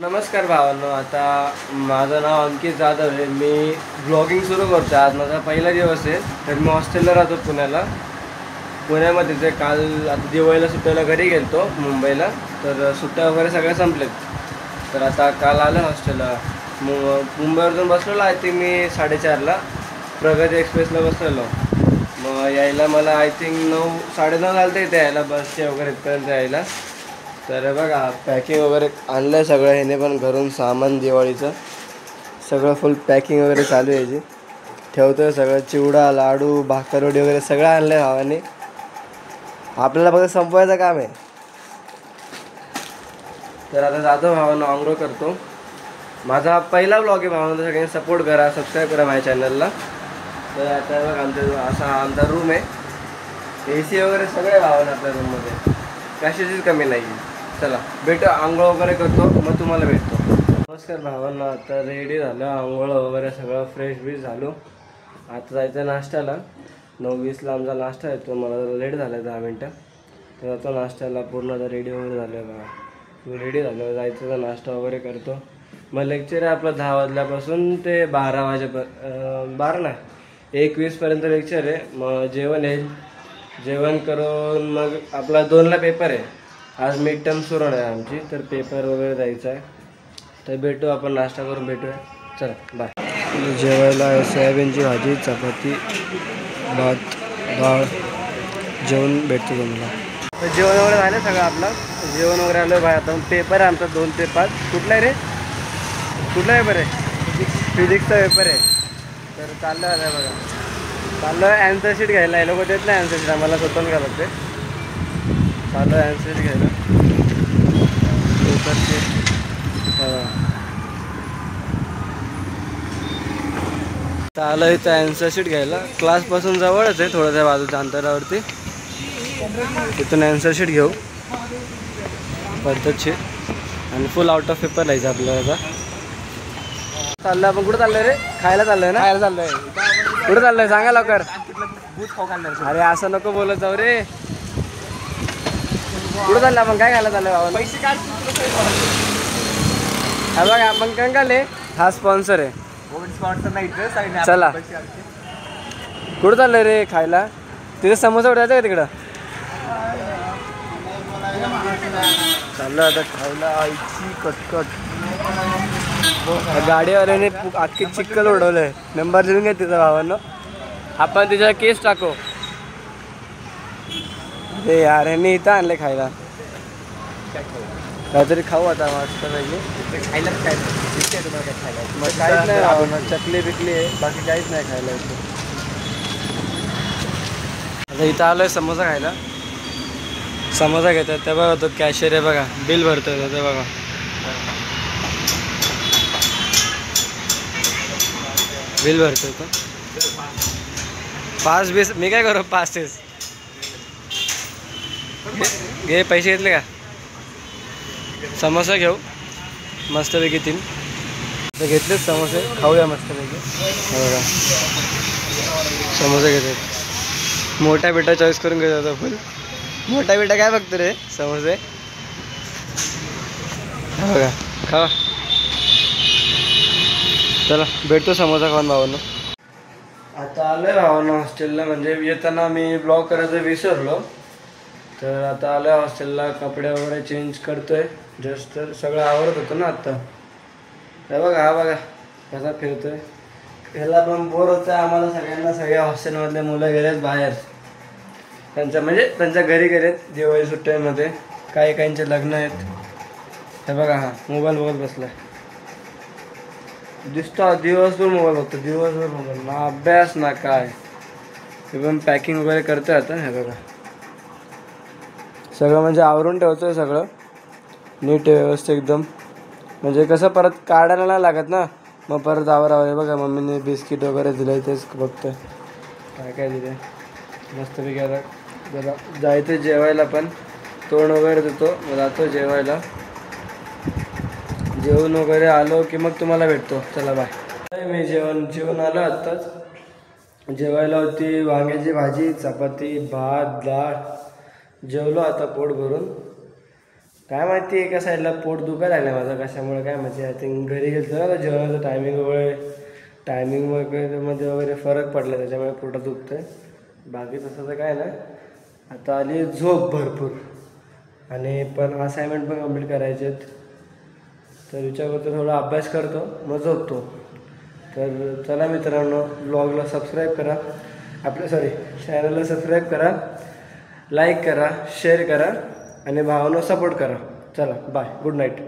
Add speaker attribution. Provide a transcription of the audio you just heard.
Speaker 1: नमस्कार भावांनो, आता माझं नाव अंकित जाधव आहे. मी ब्लॉगिंग सुरू करतो. आज माझा पहिला दिवस आहे. तर मी हॉस्टेलला राहतो पुण्यामध्ये. ते काल आता दिवाळीला सुट्ट्याला घरी गेलतो मुंबईला. तर सुट्ट्या वगैरे सगळ्या संपलेत. तर आता काल आलं हॉस्टेलला. मुंबईवरून बसलेलो आय थिंक मी 4:30ला प्रगती एक्सप्रेसला बसलेलो. मग यायला मला आय थिंक 9-9:30 झालं ते यायला, बसचे वगैरे इथपर्यंत यायला. तर बघा पॅकिंग वगैरे आणलं आहे सगळं. ह्याने पण घरून सामान दिवाळीचं सगळं फुल पॅकिंग वगैरे चालू आहे. याची ठेवतो आहे सगळं. चिवडा, लाडू, भाकरवडी वगैरे सगळं आणलं आहे भावाने. आपल्याला फक्त संपवायचं काम आहे. तर आता जातो भावानं, आंघोळ करतो. माझा पहिला ब्लॉग आहे भावानं, तर सगळ्यांनी सपोर्ट करा, सबस्क्राईब करा माझ्या चॅनलला. तर आता बघा आमचा रूम आहे. AC वगैरे सगळं आहे भावानं आपल्या रूममध्ये, कशाचीच कमी नाही आहे. चला भेटू, आंघोळ वगैरे करतो, मग तुम्हाला भेटतो. नमस्कार भावांना, आता रेडी झालं, आंघोळ वगैरे सगळं फ्रेश झालो. आता जायचं नाश्त्याला. 9:20ला आमचा नाश्ता येतो. मला लेट झाला आहे 10 मिनटं. तर आता नाश्त्याला पूर्ण आता रेडी वगैरे झालं आहे बघा. मी रेडी झालो, जायचं तर नाश्ता वगैरे करतो. मग लेक्चर आहे आपलं 10 वाजल्यापासून ते 12 वाजेपर्यंत. 12 नाही, 1:20पर्यंत लेक्चर आहे. मग जेवण येईल, जेवण करून मग आपला 2ला पेपर आहे. आज मिड टर्म सुरू आहे आमची, तर पेपर वगैरे द्यायचा आहे. तर भेटू आपण, नाश्ता करून भेटूया. चला बाय. जेवायला सोयाबीनची भाजी, चपाती, भात, डाळ, जेवण भेटतो तुम्हाला. तर जेवण वगैरे झालं सगळं आपलं. जेवण वगैरे आलं बाय. आता पेपर आहे आमचा 2 ते 5. कुठला आहे रे? कुठला पेपर आहे? फिजिक्सचा पेपर आहे. तर चाललं आहे बघा. चाललं आहे ॲन्सर शीट घ्यायला. हे लोक देत नाही ॲन्सर शीट, आम्हाला स्वतःच घ्यावं लागते. चाललं आहे ॲन्सर शीट घ्यायला. पेपरचे चाललं आहे इथं ॲन्सर शीट घ्यायला. क्लासपासून जवळच आहे, थोड्याशा बाजूच्या अंतरावरती. तिथून ॲन्सर शीट घेऊ पद्धतशीर, आणि फुल आउट ऑफ पेपर लिहायचं आपल्याला. आता चाललं आपण. कुठं चाललं रे? खायला चाललंय ना? खायला चाललंय. कुठं चाललंय सांगा लवकर. अरे असं नको बोलत जाऊ रे. कुठं चाललं आपण? काय खायला चाललंय बाबा? पैसे काढ. हा बघा, आपण कंगाले हा स्पॉन्सर आहे. चला कुठं चाललंय रे? खायला. तिथे समोसा उठायचा का तिकडं? चाललं आता खायला. आईची कटकट. गाडीवाल्याने अख्खी चिक्कल उडवलंय. नंबर लिहून घ्या तिचा भावांनो. आपण तिच्यावर केस टाकू. हे यार, ह्यांनी इथं आणले खायला. काहीतरी खाऊ आता मस्त पाहिजे. खायला काय मग काहीच नाही भावांनो. चकली बिकली आहे, बाकी काहीच नाही खायला इथे. आता इथं आलोय समोसा खायला. समोसा घेतात ते बघा. तो कॅशियर आहे बघा, बिल भरतोय ते बघा. बिल भरतोय तो. 5-20 मी काय करू? 5 घे. पैसे घेतले का? समोसा घेऊ मस्तपैकी 3. तर घेतलेच समोसे, खाऊया मस्तपैकी. बघा समोसे घेतात. मोठा बेटा चॉईस करून घेत होता फुल. मोठा बेटा काय बघतो रे? समोसे बघा, खा. चला भेटतो समोसा खाऊन भावांनो. आता आलो आहे भावांनो हॉस्टेलला. म्हणजे येताना मी ब्लॉग करायचं विसरलो. तर आता आलो आहे हॉस्टेलला. कपडे वगैरे चेंज करतोय जस्ट. तर सगळं आवरत होतं ना आत्ता. हे बघा, हा बघा कसा फिरतोय. ह्याला पण बोर होतं आम्हाला सगळ्यांना. सगळ्या हॉस्टेलमधले मुलं गेलेत बाहेर, त्यांच्या घरी गेलेत दिवाळी सुट्ट्यांमध्ये. काहींचे लग्न आहेत. हे बघा, हा मोबाईल बघत बसलाय. दिसतो दिवसभर मोबाईल बघतो, दिवसभर मोबाईल. ना अभ्यास ना काय. हे पण पॅकिंग वगैरे करतोय आता. हे बघा सगळं म्हणजे आवरून ठेवतोय सगळं नीट व्यवस्थित एकदम. म्हणजे कसं परत काढायला नाही लागत ना, मग परत आवरावं. हे बघा मम्मीने बिस्किट वगैरे दिलं, तेच बघतोय काय काय दिलं मस्तपैकी. आता जरा जायचं जेवायला, पण तोंड वगैरे देतो, मग जातो जेवायला. जेवण वगैरे आलो की मग तुम्हाला भेटतो. चला बाय. मी जेवण आलो आत्ताच. जेवायला होती वांग्याची भाजी, चपाती, भात, डाळ. जेवलो आता पोट भरून. काय माहिती एका साईडला पोट दुखायला लागलं माझं कशामुळे काय माहिती. आय थिंक घरी गेलो ना तर जेवणाचं टायमिंग वगैरे फरक पडला त्याच्यामुळे पोटात दुखतं आहे. बाकी तसं तर काय नाही. आता आली झोप भरपूर आणि पण असाइनमेंट पण कंप्लीट करायचे आहेत. तर विचार करतो थोडा अभ्यास करतो मग झोपतो. तर चला मित्रांनो, ब्लॉगला सबस्क्राईब करा, चॅनलला सबस्क्राईब करा, लाईक करा, शेअर करा आणि भावांना सपोर्ट करा. चला बाय, गुड नाईट.